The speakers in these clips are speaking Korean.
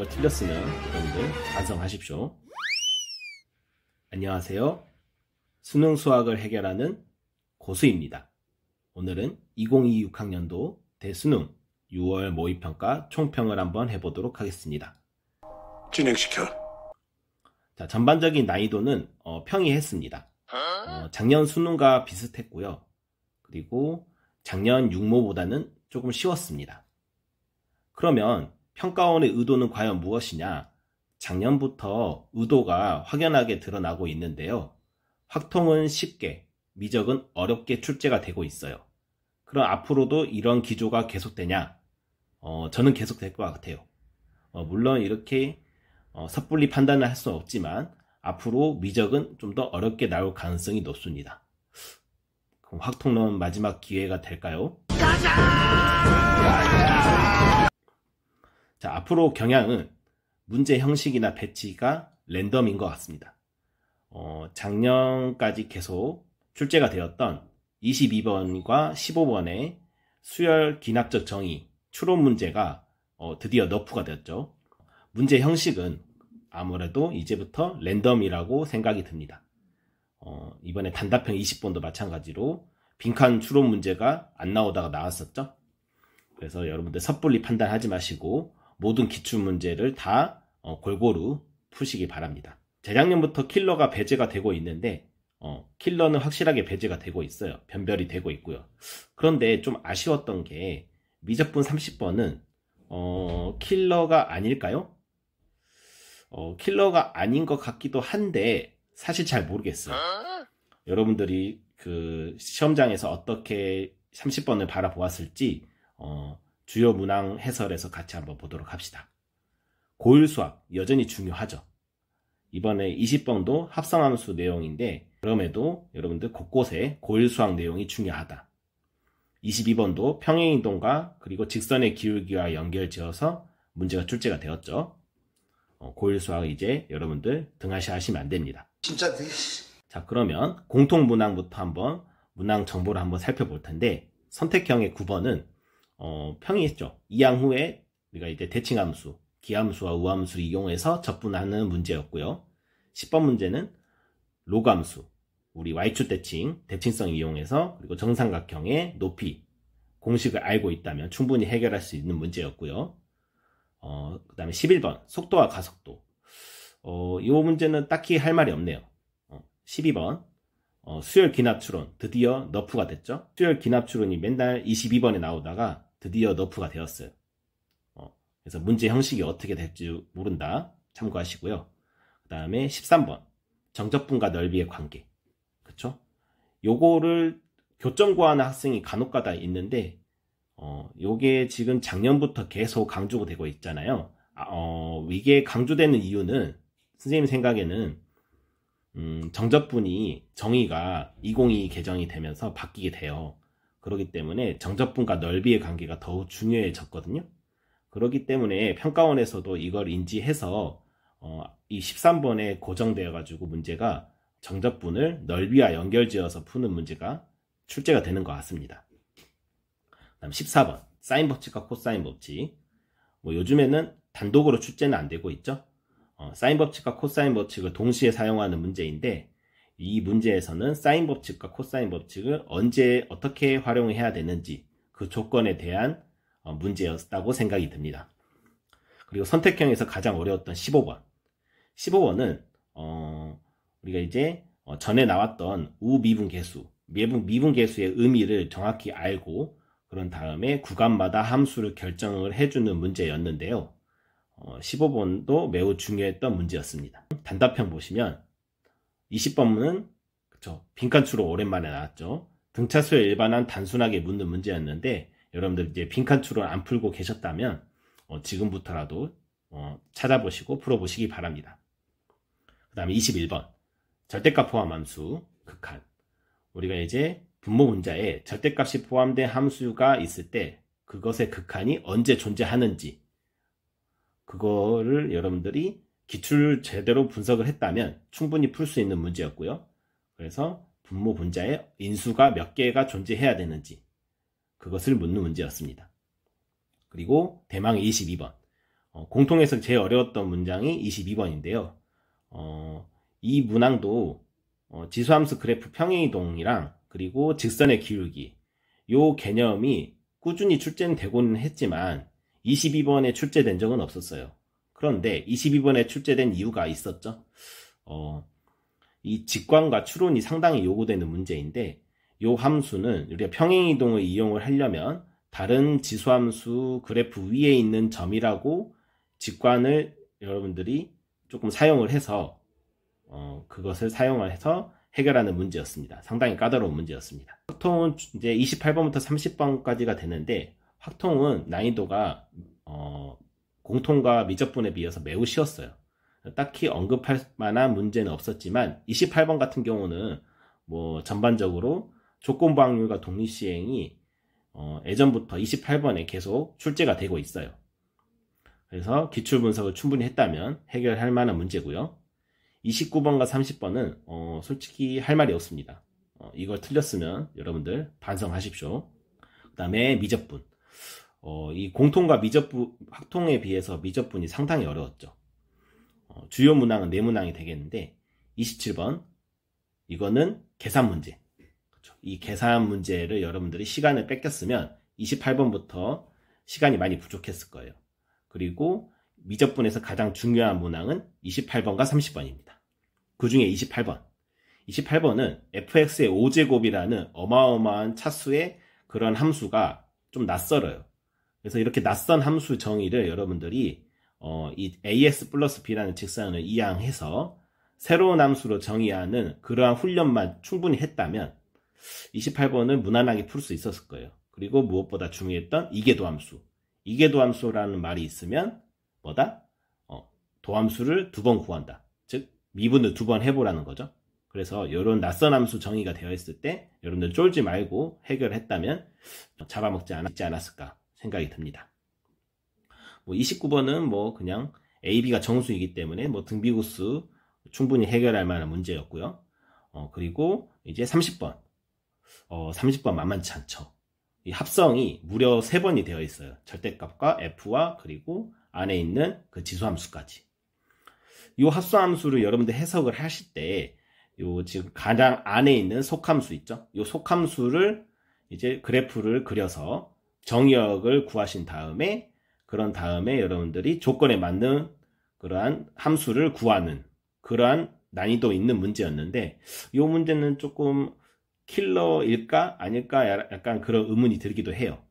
틀렸으면 여러분들 반성하십시오. 안녕하세요. 수능 수학을 해결하는 고수입니다. 오늘은 2022 6학년도 대수능 6월 모의평가 총평을 한번 해보도록 하겠습니다. 진행시켜. 자, 전반적인 난이도는 평이했습니다. 작년 수능과 비슷했고요. 그리고 작년 육모보다는 조금 쉬웠습니다. 그러면 평가원의 의도는 과연 무엇이냐? 작년부터 의도가 확연하게 드러나고 있는데요. 확통은 쉽게, 미적은 어렵게 출제가 되고 있어요. 그럼 앞으로도 이런 기조가 계속되냐? 저는 계속될 것 같아요. 물론 이렇게 섣불리 판단을 할 수는 없지만 앞으로 미적은 좀 더 어렵게 나올 가능성이 높습니다. 그럼 확통론 마지막 기회가 될까요? 자, 앞으로 경향은 문제 형식이나 배치가 랜덤인 것 같습니다. 작년까지 계속 출제가 되었던 22번과 15번의 수열 기납적 정의 추론 문제가 드디어 너프가 되었죠. 문제 형식은 아무래도 이제부터 랜덤이라고 생각이 듭니다. 이번에 단답형 20번도 마찬가지로 빈칸 추론 문제가 안 나오다가 나왔었죠. 그래서 여러분들 섣불리 판단하지 마시고 모든 기출문제를 다 골고루 푸시기 바랍니다. 재작년부터 킬러가 배제가 되고 있는데 킬러는 확실하게 배제가 되고 있어요. 변별이 되고 있고요. 그런데 좀 아쉬웠던 게 미적분 30번은 킬러가 아닐까요? 킬러가 아닌 것 같기도 한데 사실 잘 모르겠어요. 여러분들이 그 시험장에서 어떻게 30번을 바라보았을지 주요 문항 해설에서 같이 한번 보도록 합시다. 고일 수학 여전히 중요하죠. 이번에 20번도 합성함수 내용인데 그럼에도 여러분들 곳곳에 고일 수학 내용이 중요하다. 22번도 평행이동과 그리고 직선의 기울기와 연결지어서 문제가 출제가 되었죠. 고일 수학 이제 여러분들 등하시 하시면 안 됩니다. 진짜. 자, 그러면 공통 문항부터 한번 문항 정보를 한번 살펴볼 텐데 선택형의 9번은 평이했죠. 이항 후에 우리가 이제 대칭함수, 기함수와 우함수를 이용해서 접분하는 문제였고요. 10번 문제는 로그함수, 우리 y축 대칭, 대칭성 이용해서 그리고 정삼각형의 높이, 공식을 알고 있다면 충분히 해결할 수 있는 문제였고요. 그 다음에 11번 속도와 가속도. 이 문제는 딱히 할 말이 없네요. 12번 수열 기납 추론 드디어 너프가 됐죠. 수열 기납 추론이 맨날 22번에 나오다가 드디어 너프가 되었어요. 그래서 문제 형식이 어떻게 될지 모른다. 참고하시고요. 그 다음에 13번 정적분과 넓이의 관계. 그쵸? 요거를 교점 구하는 학생이 간혹가다 있는데 요게 지금 작년부터 계속 강조가 되고 있잖아요. 이게 강조되는 이유는 선생님 생각에는 정적분이 정의가 2022 개정이 되면서 바뀌게 돼요. 그렇기 때문에 정적분과 넓이의 관계가 더욱 중요해졌거든요. 그렇기 때문에 평가원에서도 이걸 인지해서 이 13번에 고정되어 가지고 문제가 정적분을 넓이와 연결지어서 푸는 문제가 출제가 되는 것 같습니다. 다음 14번 사인 법칙과 코사인 법칙. 요즘에는 단독으로 출제는 안 되고 있죠. 사인 법칙과 코사인 법칙을 동시에 사용하는 문제인데 이 문제에서는 사인 법칙과 코사인 법칙을 언제 어떻게 활용해야 되는지 그 조건에 대한 문제였다고 생각이 듭니다. 그리고 선택형에서 가장 어려웠던 15번. 15번은 우리가 이제 전에 나왔던 우미분계수, 미분계수의 의미를 정확히 알고 그런 다음에 구간마다 함수를 결정을 해주는 문제였는데요. 15번도 매우 중요했던 문제였습니다. 단답형 보시면 20번은 그쵸, 빈칸 추론 오랜만에 나왔죠. 등차수에 일반한 단순하게 묻는 문제였는데 여러분들 이제 빈칸 추론 안 풀고 계셨다면 지금부터라도 찾아보시고 풀어보시기 바랍니다. 그 다음에 21번 절대값 포함함수 극한. 우리가 이제 분모 분자에 절대값이 포함된 함수가 있을 때 그것의 극한이 언제 존재하는지 그거를 여러분들이 기출을 제대로 분석을 했다면 충분히 풀 수 있는 문제였고요. 그래서 분모 분자에 인수가 몇 개가 존재해야 되는지 그것을 묻는 문제였습니다. 그리고 대망의 22번 공통에서 제일 어려웠던 문장이 22번인데요. 이 문항도 지수함수 그래프 평행이동이랑 그리고 직선의 기울기 요 개념이 꾸준히 출제는 되고는 했지만 22번에 출제된 적은 없었어요. 그런데 22번에 출제된 이유가 있었죠. 이 직관과 추론이 상당히 요구되는 문제인데 요 함수는 우리가 평행이동을 이용을 하려면 다른 지수함수 그래프 위에 있는 점이라고 직관을 여러분들이 조금 사용을 해서 그것을 사용을 해서 해결하는 문제였습니다. 상당히 까다로운 문제였습니다. 확통은 이제 28번부터 30번까지가 되는데 확통은 난이도가 공통과 미적분에 비해서 매우 쉬웠어요. 딱히 언급할 만한 문제는 없었지만 28번 같은 경우는 뭐 전반적으로 조건부 확률과 독립시행이 예전부터 28번에 계속 출제가 되고 있어요. 그래서 기출분석을 충분히 했다면 해결할 만한 문제고요. 29번과 30번은 솔직히 할 말이 없습니다. 이걸 틀렸으면 여러분들 반성하십시오. 그 다음에 미적분. 이 공통과 미적분, 확통에 비해서 미적분이 상당히 어려웠죠. 주요 문항은 4문항이 되겠는데 27번 이거는 계산 문제. 그렇죠. 이 계산 문제를 여러분들이 시간을 뺏겼으면 28번부터 시간이 많이 부족했을 거예요. 그리고 미적분에서 가장 중요한 문항은 28번과 30번입니다. 그 중에 28번. 28번은 fx의 5제곱이라는 어마어마한 차수의 그런 함수가 좀 낯설어요. 그래서 이렇게 낯선 함수 정의를 여러분들이 이 as 플러스 b라는 직선을 이항해서 새로운 함수로 정의하는 그러한 훈련만 충분히 했다면 28번을 무난하게 풀 수 있었을 거예요. 그리고 무엇보다 중요했던 이계도함수. 이계도함수라는 말이 있으면 뭐다? 도함수를 2번 구한다. 즉 미분을 2번 해보라는 거죠. 그래서 이런 낯선 함수 정의가 되어 있을 때 여러분들 쫄지 말고 해결했다면 잡아먹지 않았을까 생각이 듭니다. 29번은 뭐 그냥 A, B가 정수이기 때문에 뭐 등비구수 충분히 해결할 만한 문제였고요. 그리고 이제 30번. 30번 만만치 않죠. 이 합성이 무려 3번이 되어 있어요. 절대값과 F와 그리고 안에 있는 그 지수함수까지. 이 합성함수를 여러분들 해석을 하실 때 요 지금 가장 안에 있는 속함수 있죠? 이 속함수를 이제 그래프를 그려서 정의역을 구하신 다음에 그런 다음에 여러분들이 조건에 맞는 그러한 함수를 구하는 그러한 난이도 있는 문제였는데 이 문제는 조금 킬러일까 아닐까 약간 그런 의문이 들기도 해요.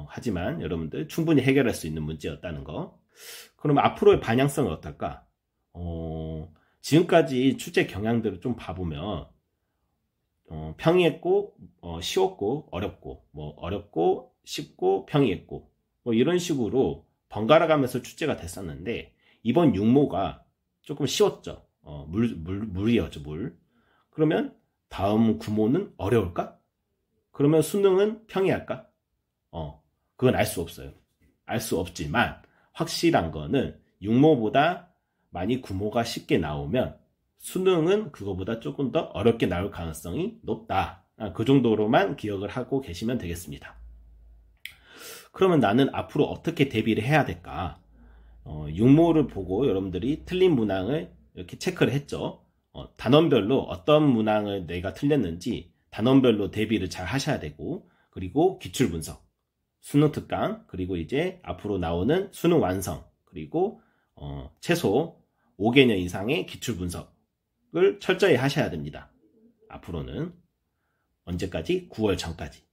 하지만 여러분들 충분히 해결할 수 있는 문제였다는 거. 그럼 앞으로의 방향성은 어떨까? 지금까지 출제 경향들을 좀 봐보면 평이했고 쉬웠고 어렵고 뭐 어렵고 쉽고 평이했고 뭐 이런 식으로 번갈아 가면서 출제가 됐었는데 이번 육모가 조금 쉬웠죠. 물이었죠, 물. 그러면 다음 구모는 어려울까? 그러면 수능은 평이할까? 그건 알 수 없어요. 알 수 없지만 확실한 거는 육모보다 많이 구모가 쉽게 나오면 수능은 그거보다 조금 더 어렵게 나올 가능성이 높다. 그 정도로만 기억을 하고 계시면 되겠습니다. 그러면 나는 앞으로 어떻게 대비를 해야 될까? 육모를 보고 여러분들이 틀린 문항을 이렇게 체크를 했죠. 단원별로 어떤 문항을 내가 틀렸는지 단원별로 대비를 잘 하셔야 되고 그리고 기출분석, 수능 특강, 그리고 이제 앞으로 나오는 수능 완성, 그리고 최소 5개년 이상의 기출분석을 철저히 하셔야 됩니다. 앞으로는 언제까지? 9월 전까지.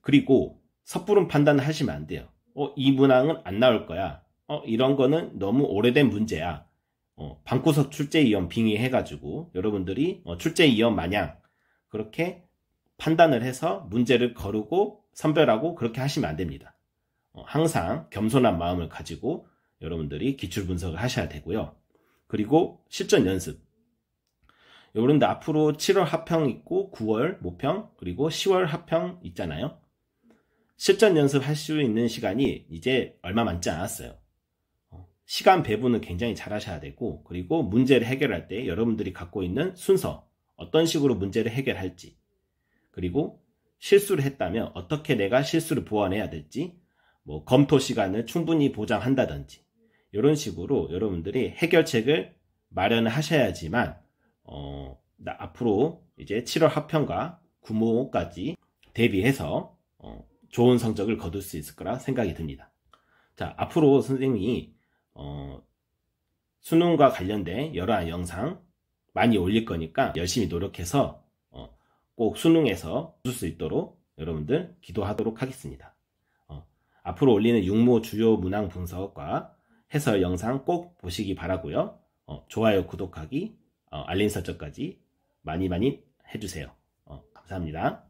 그리고 섣부른 판단을 하시면 안 돼요. 이 문항은 안 나올 거야. 이런 거는 너무 오래된 문제야. 방구석 출제위원 빙의해가지고 여러분들이 출제위원 마냥 그렇게 판단을 해서 문제를 거르고 선별하고 그렇게 하시면 안 됩니다. 항상 겸손한 마음을 가지고 여러분들이 기출 분석을 하셔야 되고요. 그리고 실전 연습. 여러분들 앞으로 7월 합평 있고 9월 모평 그리고 10월 합평 있잖아요. 실전 연습할 수 있는 시간이 이제 얼마 남지 않았어요. 시간 배분을 굉장히 잘 하셔야 되고 그리고 문제를 해결할 때 여러분들이 갖고 있는 순서 어떤 식으로 문제를 해결할지 그리고 실수를 했다면 어떻게 내가 실수를 보완해야 될지 뭐 검토 시간을 충분히 보장한다든지 이런 식으로 여러분들이 해결책을 마련을 하셔야지만 앞으로 이제 7월 합평과 구모까지 대비해서 좋은 성적을 거둘 수 있을 거라 생각이 듭니다. 자, 앞으로 선생님이 수능과 관련된 여러 영상 많이 올릴 거니까 열심히 노력해서 꼭 수능에서 붙을 수 있도록 여러분들 기도하도록 하겠습니다. 앞으로 올리는 육모 주요 문항 분석과 해설 영상 꼭 보시기 바라고요. 좋아요, 구독하기, 알림 설정까지 많이 해주세요. 감사합니다.